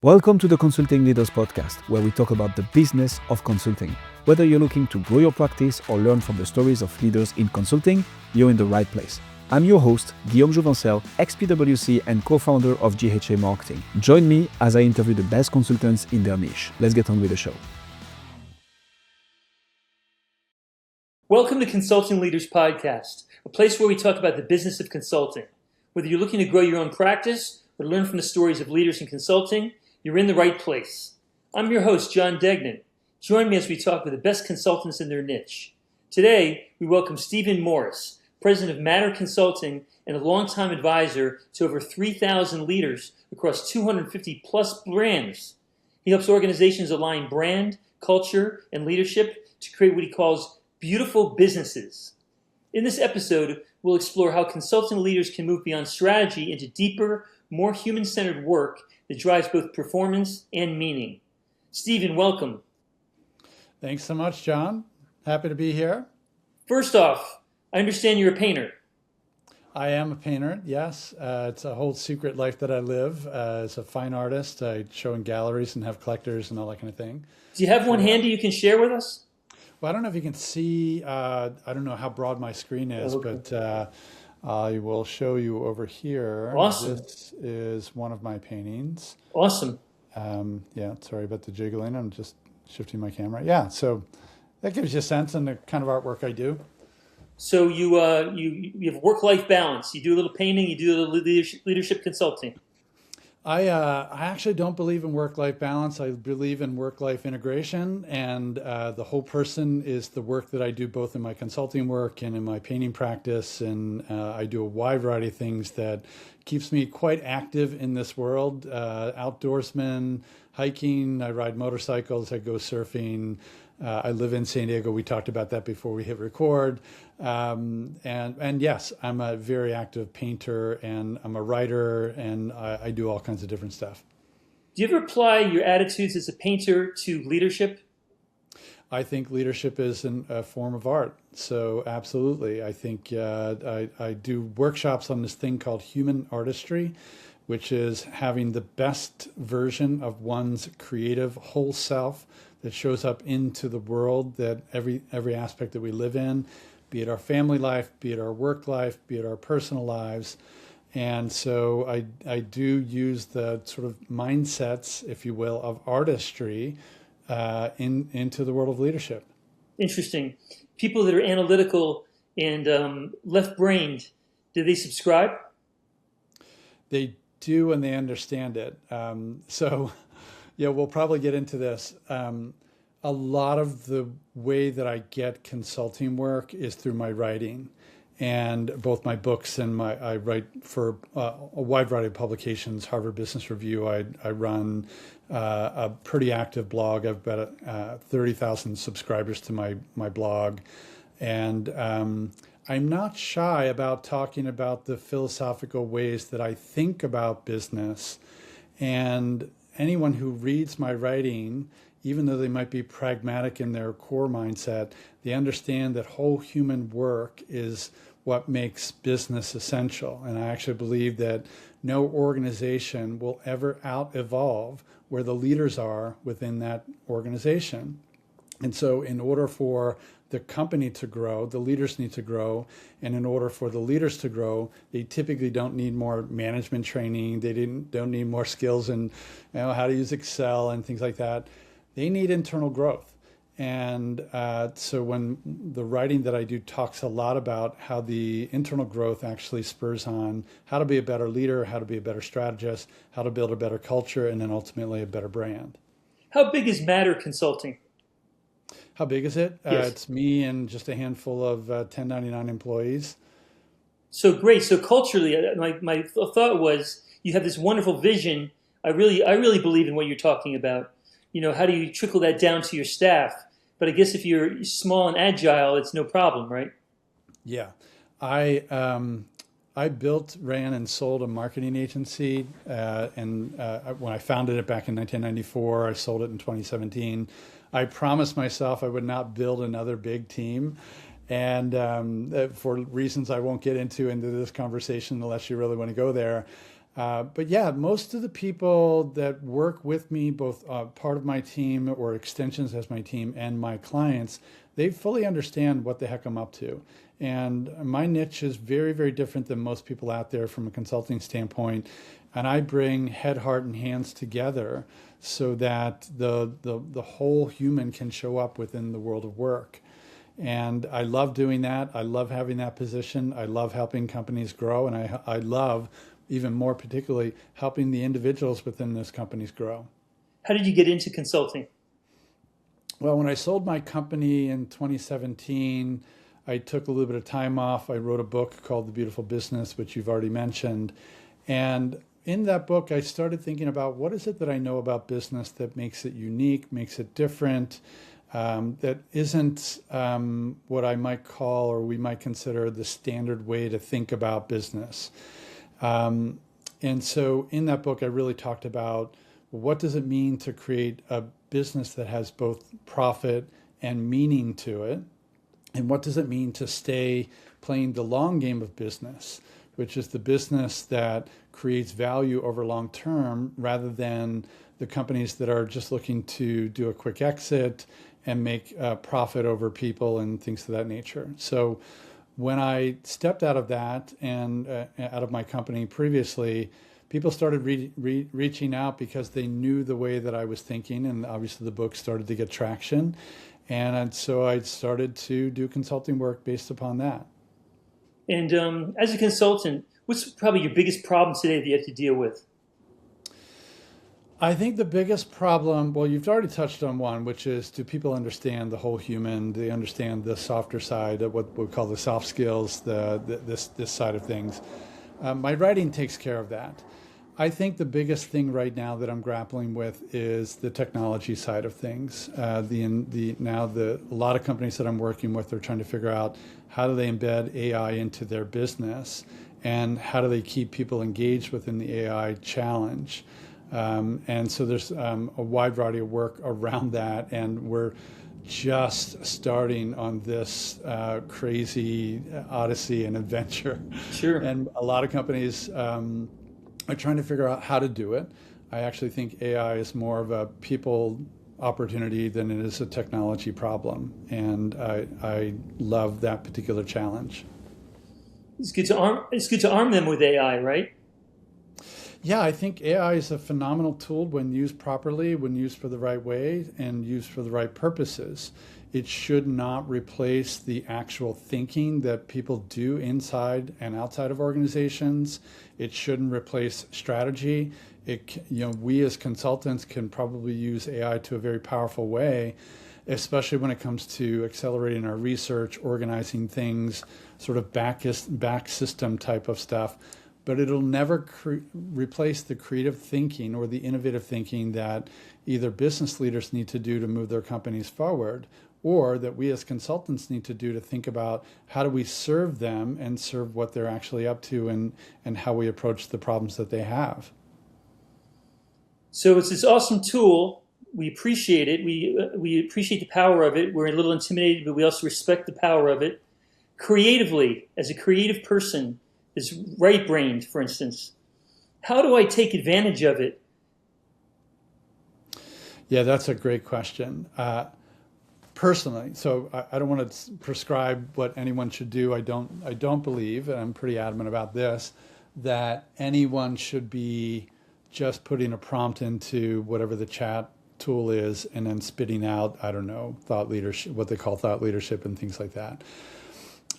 Welcome to the Consulting Leaders Podcast, where we talk about the business of consulting. Whether you're looking to grow your practice or learn from the stories of leaders in consulting, you're in the right place. I'm your host, Guillaume Jouvencel, ex-PwC and co-founder of GHA Marketing. Join me as I interview the best consultants in their niche. Let's get on with the show. Welcome to Consulting Leaders Podcast, a place where we talk about the business of consulting. Whether you're looking to grow your own practice or learn from the stories of leaders in consulting, you're in the right place. I'm your host, John Degnan. Join me as we talk with the best consultants in their niche. Today, we welcome Stephen Morris, president of Matter Consulting and a longtime advisor to over 3,000 leaders across 250 plus brands. He helps organizations align brand, culture, and leadership to create what he calls beautiful businesses. In this episode, we'll explore how consulting leaders can move beyond strategy into deeper, more human-centered work that drives both performance and meaning. Stephen, welcome. Thanks so much, John. Happy to be here. First off, I understand you're a painter. I am a painter, yes. It's a whole secret life that I live. As a fine artist, I show in galleries and have collectors and all that kind of thing. Do you have one handy you can share with us? Well, I don't know if you can see, I don't know how broad my screen is, but I will show you over here. Awesome. This is one of my paintings. Awesome. Yeah, sorry about the jiggling. I'm just shifting my camera. Yeah, so that gives you a sense on the kind of artwork I do. So you have work-life balance. You do a little painting, you do a little leadership consulting. I actually don't believe in work-life balance. I believe in work-life integration, and the whole person is the work that I do both in my consulting work and in my painting practice, and I do a wide variety of things that keeps me quite active in this world. Outdoorsman, hiking, I ride motorcycles, I go surfing. I live in San Diego. We talked about that before we hit record. And yes, I'm a very active painter and I'm a writer and I do all kinds of different stuff. Do you ever apply your attitudes as a painter to leadership? I think leadership is a form of art. So absolutely. I think I do workshops on this thing called human artistry, which is having the best version of one's creative whole self that shows up into the world, that every aspect that we live in, be it our family life, be it our work life, be it our personal lives. And so I do use the sort of mindsets, if you will, of artistry into the world of leadership. Interesting. People that are analytical and left-brained, do they subscribe? They do, and they understand it. Yeah, we'll probably get into this. A lot of the way that I get consulting work is through my writing, and both my books and I write for a wide variety of publications. Harvard Business Review. I run a pretty active blog. I've got 30,000 subscribers to my blog, and I'm not shy about talking about the philosophical ways that I think about business, and anyone who reads my writing, even though they might be pragmatic in their core mindset, they understand that whole human work is what makes business essential. And I actually believe that no organization will ever out-evolve where the leaders are within that organization. And so in order for the company to grow, the leaders need to grow. And in order for the leaders to grow, they typically don't need more management training. They don't need more skills in how to use Excel and things like that. They need internal growth. And so when the writing that I do talks a lot about how the internal growth actually spurs on how to be a better leader, how to be a better strategist, how to build a better culture, and then ultimately a better brand. How big is Matter Consulting? How big is it? Yes. It's me and just a handful of 1099 employees. So great. So culturally, my thought was you have this wonderful vision. I really believe in what you're talking about. You know, how do you trickle that down to your staff? But I guess if you're small and agile, it's no problem, right? Yeah. I built, ran, and sold a marketing agency. And when I founded it back in 1994, I sold it in 2017. I promised myself I would not build another big team. And for reasons I won't get into this conversation unless you really want to go there, But yeah, most of the people that work with me, both part of my team or extensions as my team and my clients, they fully understand what the heck I'm up to. And my niche is very, very different than most people out there from a consulting standpoint. And I bring head, heart, and hands together so that the whole human can show up within the world of work. And I love doing that. I love having that position. I love helping companies grow. And I love, even more particularly, helping the individuals within those companies grow. How did you get into consulting? Well, when I sold my company in 2017, I took a little bit of time off. I wrote a book called The B2B Business, which you've already mentioned. And in that book, I started thinking about what is it that I know about business that makes it unique, makes it different, that isn't what I might call or we might consider the standard way to think about business. And so in that book, I really talked about what does it mean to create a business that has both profit and meaning to it? And what does it mean to stay playing the long game of business, which is the business that creates value over long term rather than the companies that are just looking to do a quick exit and make profit over people and things of that nature. So when I stepped out of that and out of my company previously, people started reaching out because they knew the way that I was thinking, and obviously the book started to get traction. And so I started to do consulting work based upon that. And as a consultant, what's probably your biggest problem today that you have to deal with? I think the biggest problem, well, you've already touched on one, which is do people understand the whole human? Do they understand the softer side of what we call the soft skills, this side of things? My writing takes care of that. I think the biggest thing right now that I'm grappling with is the technology side of things. A lot of companies that I'm working with are trying to figure out how do they embed AI into their business and how do they keep people engaged within the AI challenge. And so there's a wide variety of work around that, and we're just starting on this crazy odyssey and adventure. Sure. And a lot of companies are trying to figure out how to do it. I actually think AI is more of a people opportunity than it is a technology problem, and I love that particular challenge. It's good to arm them with AI, right? Yeah, I think AI is a phenomenal tool when used properly, when used for the right way, and used for the right purposes. It should not replace the actual thinking that people do inside and outside of organizations. It shouldn't replace strategy. We as consultants can probably use AI to a very powerful way, especially when it comes to accelerating our research, organizing things, sort of back system type of stuff. But it'll never replace the creative thinking or the innovative thinking that either business leaders need to do to move their companies forward, or that we as consultants need to do to think about how do we serve them and serve what they're actually up to and how we approach the problems that they have. So it's this awesome tool. We appreciate it. We appreciate the power of it. We're a little intimidated, but we also respect the power of it. Creatively, as a creative person, is right-brained, for instance, how do I take advantage of it? Yeah, that's a great question. Personally, so I don't want to prescribe what anyone should do. I don't believe, and I'm pretty adamant about this, that anyone should be just putting a prompt into whatever the chat tool is and then spitting out, I don't know, thought leadership, what they call thought leadership and things like that.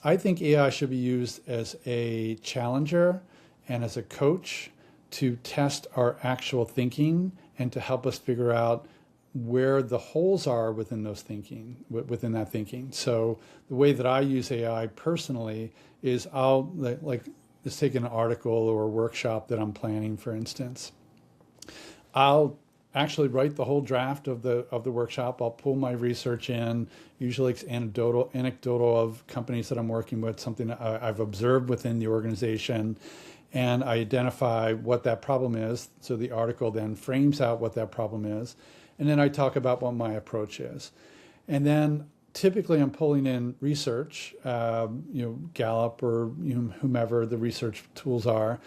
I think AI should be used as a challenger and as a coach to test our actual thinking and to help us figure out where the holes are within that thinking. So the way that I use AI personally is I'll let's take an article or a workshop that I'm planning, for instance. I'll actually write the whole draft of the workshop. I'll pull my research in, usually it's anecdotal of companies that I'm working with, something that I've observed within the organization, and I identify what that problem is. So the article then frames out what that problem is. And then I talk about what my approach is. And then typically I'm pulling in research, Gallup or whomever the research tools are.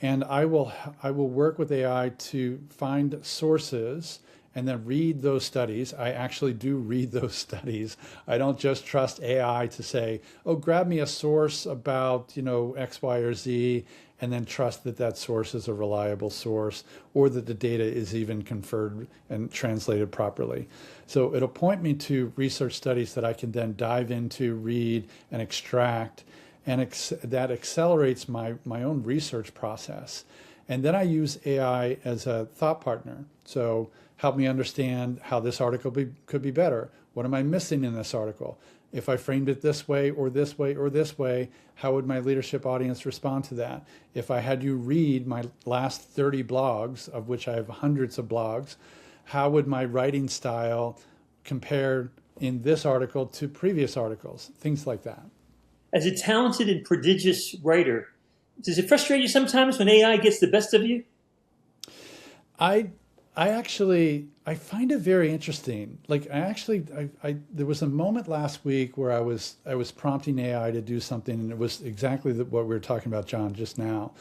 And I will work with AI to find sources and then read those studies. I actually do read those studies. I don't just trust AI to say, oh, grab me a source about, X, Y, or Z, and then trust that that source is a reliable source or that the data is even conferred and translated properly. So it'll point me to research studies that I can then dive into, read, and extract, and that accelerates my own research process. And then I use AI as a thought partner. So help me understand how this article could be better. What am I missing in this article? If I framed it this way or this way or this way, how would my leadership audience respond to that? If I had you read my last 30 blogs, of which I have hundreds of blogs, how would my writing style compare in this article to previous articles? Things like that. As a talented and prodigious writer, does it frustrate you sometimes when AI gets the best of you? I find it very interesting. Like there was a moment last week where I was prompting AI to do something, and it was exactly what we were talking about, John, just now,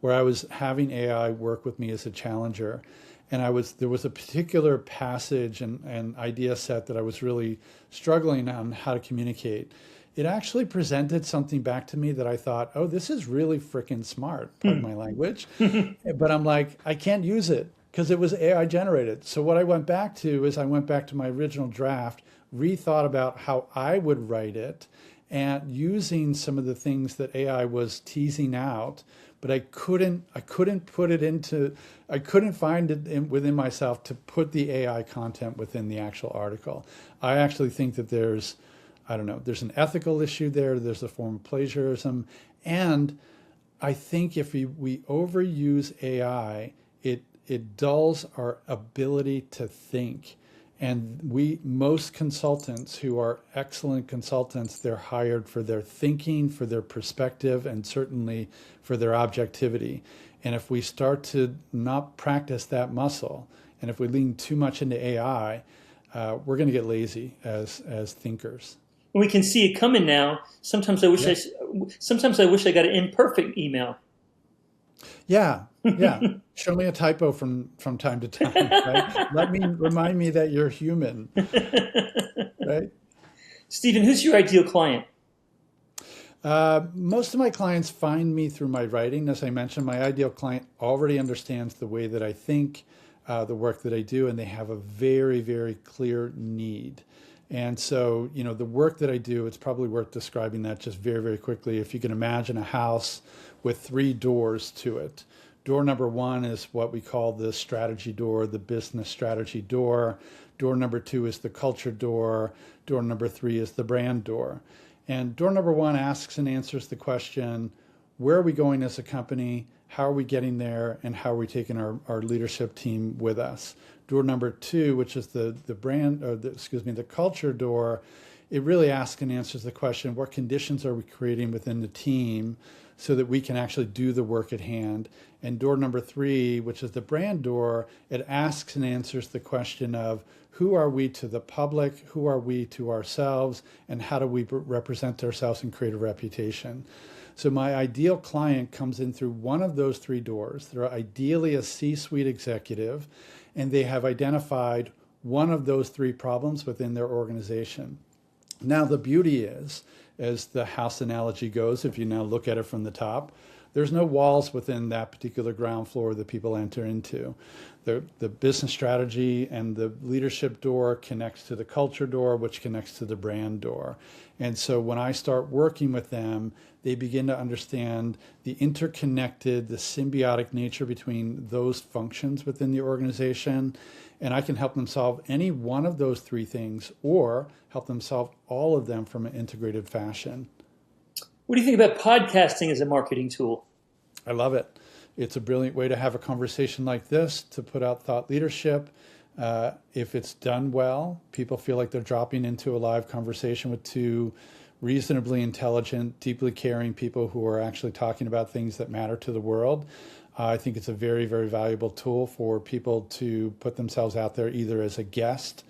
where I was having AI work with me as a challenger, and there was a particular passage and idea set that I was really struggling on how to communicate. It actually presented something back to me that I thought, oh, this is really freaking smart, pardon my language, but I'm like, I can't use it, because it was AI generated. So what I went back to my original draft, rethought about how I would write it, and using some of the things that AI was teasing out, but I couldn't find it within myself to put the AI content within the actual article. I actually think that there's an ethical issue there. There's a form of plagiarism. And I think if we overuse AI, it dulls our ability to think. And most consultants who are excellent consultants, they're hired for their thinking, for their perspective, and certainly for their objectivity. And if we start to not practice that muscle, and if we lean too much into AI, we're going to get lazy as thinkers. We can see it coming now. Sometimes I wish I got an imperfect email. Yeah. Show me a typo from time to time, right? Remind me that you're human, right? Stephen, who's your ideal client? Most of my clients find me through my writing. As I mentioned, my ideal client already understands the way that I think, the work that I do, and they have a very, very clear need. And so, the work that I do, it's probably worth describing that just very, very quickly. If you can imagine a house with 3 doors to it. Door number 1 is what we call the strategy door, the business strategy door. Door number 2 is the culture door. Door number 3 is the brand door. And door number 1 asks and answers the question, where are we going as a company? How are we getting there? And how are we taking our leadership team with us? Door number 2, which is the culture door, it really asks and answers the question, what conditions are we creating within the team so that we can actually do the work at hand? And door number 3, which is the brand door, it asks and answers the question of who are we to the public, who are we to ourselves, and how do we represent ourselves and create a reputation? So my ideal client comes in through one of those 3 doors. They're ideally a C-suite executive, and they have identified one of those 3 problems within their organization. Now, the beauty is, as the house analogy goes, if you now look at it from the top, there's no walls within that particular ground floor that people enter into. The business strategy and the leadership door connects to the culture door, which connects to the brand door. And so when I start working with them, they begin to understand the interconnected, the symbiotic nature between those functions within the organization. And I can help them solve any one of those 3 things or help them solve all of them from an integrated fashion. What do you think about podcasting as a marketing tool? I love it. It's a brilliant way to have a conversation like this, to put out thought leadership. If it's done well, people feel like they're dropping into a live conversation with 2 reasonably intelligent, deeply caring people who are actually talking about things that matter to the world. I think it's a very, very valuable tool for people to put themselves out there either as a guest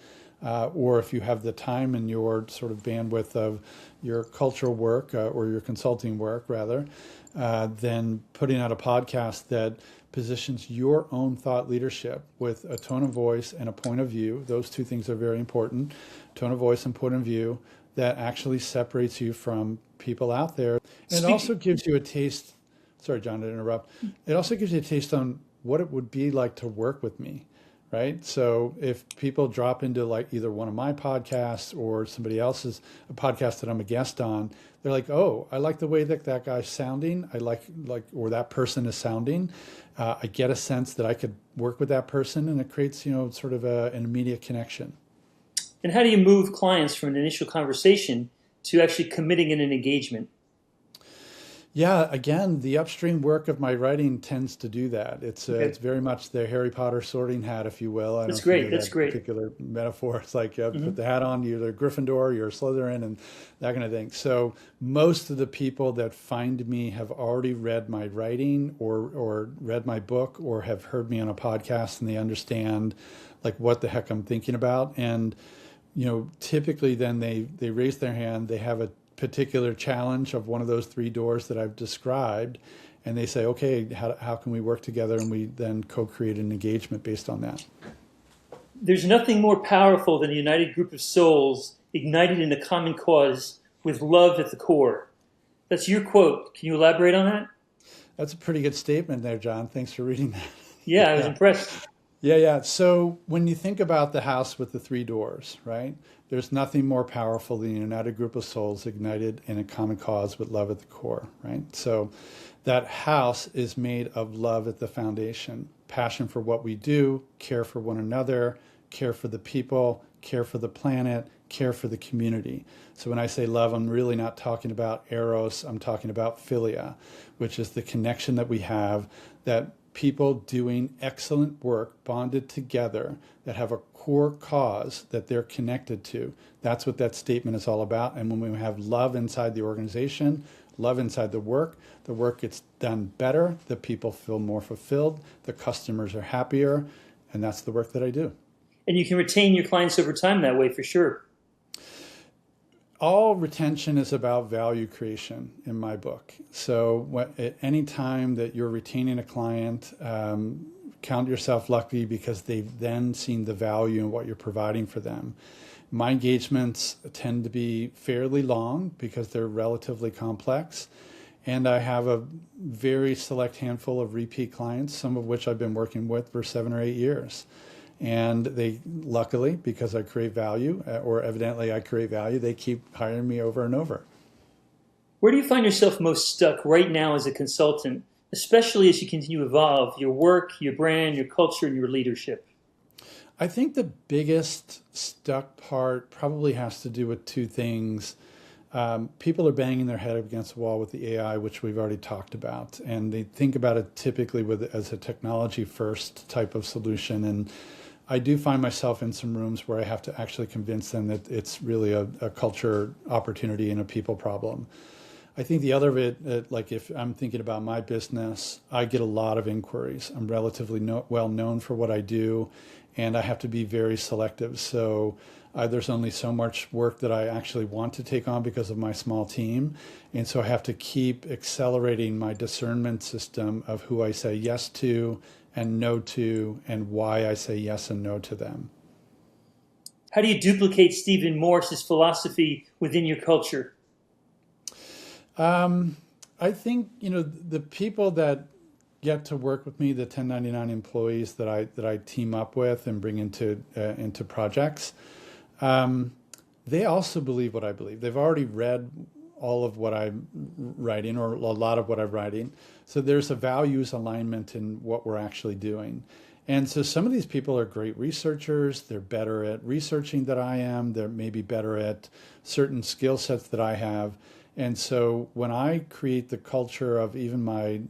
or if you have the time and your sort of bandwidth of your cultural work or your consulting work rather, then putting out a podcast that positions your own thought leadership with a tone of voice and a point of view. Those two things are very important. Tone of voice and point of view that actually separates you from people out there. And it also gives you a taste. Sorry, John, to interrupt. It also gives you a taste on what it would be like to work with me, right? So if people drop into like either one of my podcasts or somebody else's a podcast that I'm a guest on, they're like, oh, I like the way that that guy's sounding. I like, or that person is sounding. I get a sense that I could work with that person, and it creates, sort of an immediate connection. And how do you move clients from an initial conversation to actually committing in an engagement? Yeah, again, the upstream work of my writing tends to do that. It's very much the Harry Potter sorting hat, if you will. That's great. That's great. Particular metaphor. It's like put the hat on, you're a Gryffindor, you're a Slytherin, and that kind of thing. So most of the people that find me have already read my writing or read my book or have heard me on a podcast, and they understand like what the heck I'm thinking about. And typically then they raise their hand. They have a particular challenge of one of those three doors that I've described, and they say, okay, how can we work together? And we then co-create an engagement based on that. There's nothing more powerful than a united group of souls ignited in a common cause with love at the core. That's your quote. Can you elaborate on that? That's a pretty good statement there, John. Thanks for reading that. Yeah, I was impressed. Yeah. So when you think about the house with the three doors, right? There's nothing more powerful than a united group of souls ignited in a common cause with love at the core, right? So that house is made of love at the foundation, passion for what we do, care for one another, care for the people, care for the planet, care for the community. So when I say love, I'm really not talking about eros, I'm talking about philia, which is the connection that we have, that people doing excellent work bonded together that have a core cause that they're connected to. That's what that statement is all about. And when we have love inside the organization, love inside the work gets done better, the people feel more fulfilled, the customers are happier, and that's the work that I do. And you can retain your clients over time that way for sure. All retention is about value creation in my book. So at any time that you're retaining a client, count yourself lucky because they've then seen the value in what you're providing for them. My engagements tend to be fairly long because they're relatively complex. And I have a very select handful of repeat clients, some of which I've been working with for 7 or 8 years. And they, luckily, because I create value, or evidently I create value, they keep hiring me over and over. Where do you find yourself most stuck right now as a consultant, especially as you continue to evolve your work, your brand, your culture, and your leadership? I think the biggest stuck part probably has to do with two things. People are banging their head against the wall with the AI, which we've already talked about. And they think about it typically as a technology first type of solution. And I do find myself in some rooms where I have to actually convince them that it's really a culture opportunity and a people problem. I think the other of it, like if I'm thinking about my business, I get a lot of inquiries. I'm relatively well known for what I do, and I have to be very selective. So there's only so much work that I actually want to take on because of my small team. And so I have to keep accelerating my discernment system of who I say yes to and no to, and why I say yes and no to them. How do you duplicate Stephen Morse's philosophy within your culture? I think, the people that get to work with me, the 1099 employees that I team up with and bring into projects, they also believe what I believe. They've already read all of what I'm writing, or a lot of what I'm writing. So there's a values alignment in what we're actually doing. And so some of these people are great researchers. They're better at researching than I am. They're maybe better at certain skill sets that I have. And so when I create the culture of even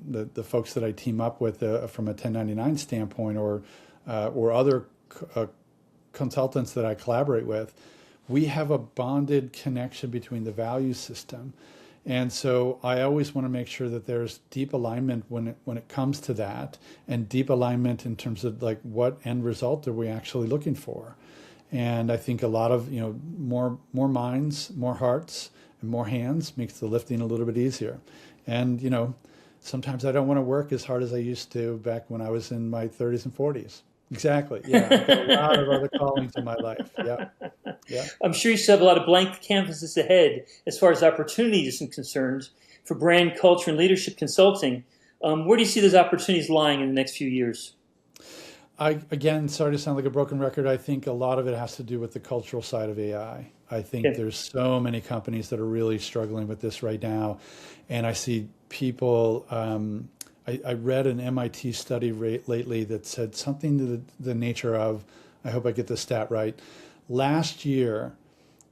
the folks that I team up with from a 1099 standpoint, or other consultants that I collaborate with, we have a bonded connection between the value system. And so I always want to make sure that there's deep alignment when it comes to that, and deep alignment in terms of like what end result are we actually looking for. And I think a lot of, more minds, more hearts, and more hands makes the lifting a little bit easier. And, sometimes I don't want to work as hard as I used to back when I was in my 30s and 40s. Exactly. Yeah. I've got a lot of other callings in my life. Yeah. Yeah. I'm sure you still have a lot of blank canvases ahead as far as opportunities are concerned for brand, culture, and leadership consulting. Where do you see those opportunities lying in the next few years? Again, sorry to sound like a broken record. I think a lot of it has to do with the cultural side of AI. I think there's so many companies that are really struggling with this right now. And I see people, I read an MIT study lately that said something to the nature of, I hope I get the stat right. Last year,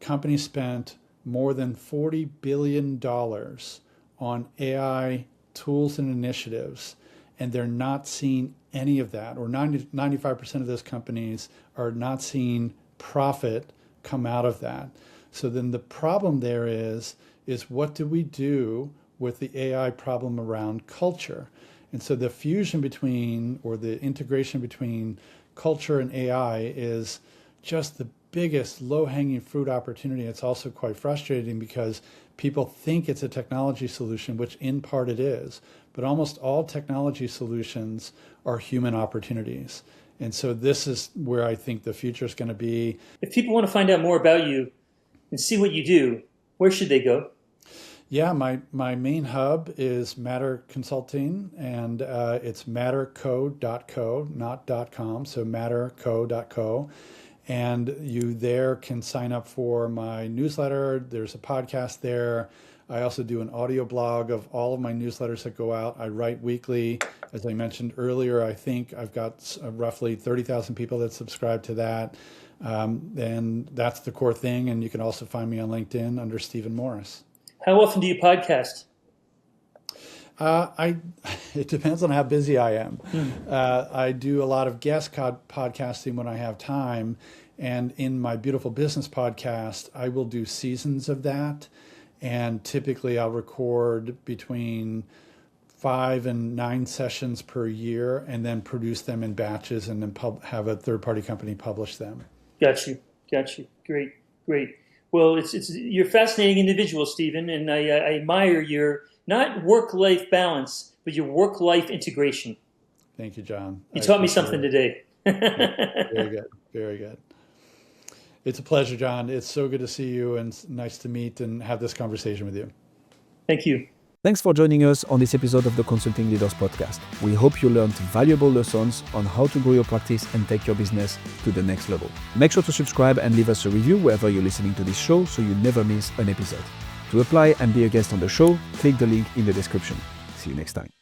companies spent more than $40 billion on AI tools and initiatives, and they're not seeing any of that, or 95% of those companies are not seeing profit come out of that. So then the problem there is what do we do with the AI problem around culture? And so the fusion between, or the integration between culture and AI is just the biggest low-hanging fruit opportunity. It's also quite frustrating because people think it's a technology solution, which in part it is, but almost all technology solutions are human opportunities. And so this is where I think the future is going to be. If people want to find out more about you and see what you do, where should they go? Yeah, my main hub is Matter Consulting, and it's matterco.co, not .com, so matterco.co. And you there can sign up for my newsletter. There's a podcast there. I also do an audio blog of all of my newsletters that go out. I write weekly. As I mentioned earlier, I think I've got roughly 30,000 people that subscribe to that. And that's the core thing. And you can also find me on LinkedIn under Stephen Morris. How often do you podcast? It depends on how busy I am. I do a lot of guest podcasting when I have time. And in my Beautiful Business podcast, I will do seasons of that. And typically I'll record between 5 and 9 sessions per year and then produce them in batches and then have a third-party company publish them. Got you. Great. Well, you're a fascinating individual, Stephen, and I admire your not work-life balance, but your work-life integration. Thank you, John. You taught me something today. Very good. It's a pleasure, John. It's so good to see you and nice to meet and have this conversation with you. Thank you. Thanks for joining us on this episode of the Consulting Leaders Podcast. We hope you learned valuable lessons on how to grow your practice and take your business to the next level. Make sure to subscribe and leave us a review wherever you're listening to this show so you never miss an episode. To apply and be a guest on the show, click the link in the description. See you next time.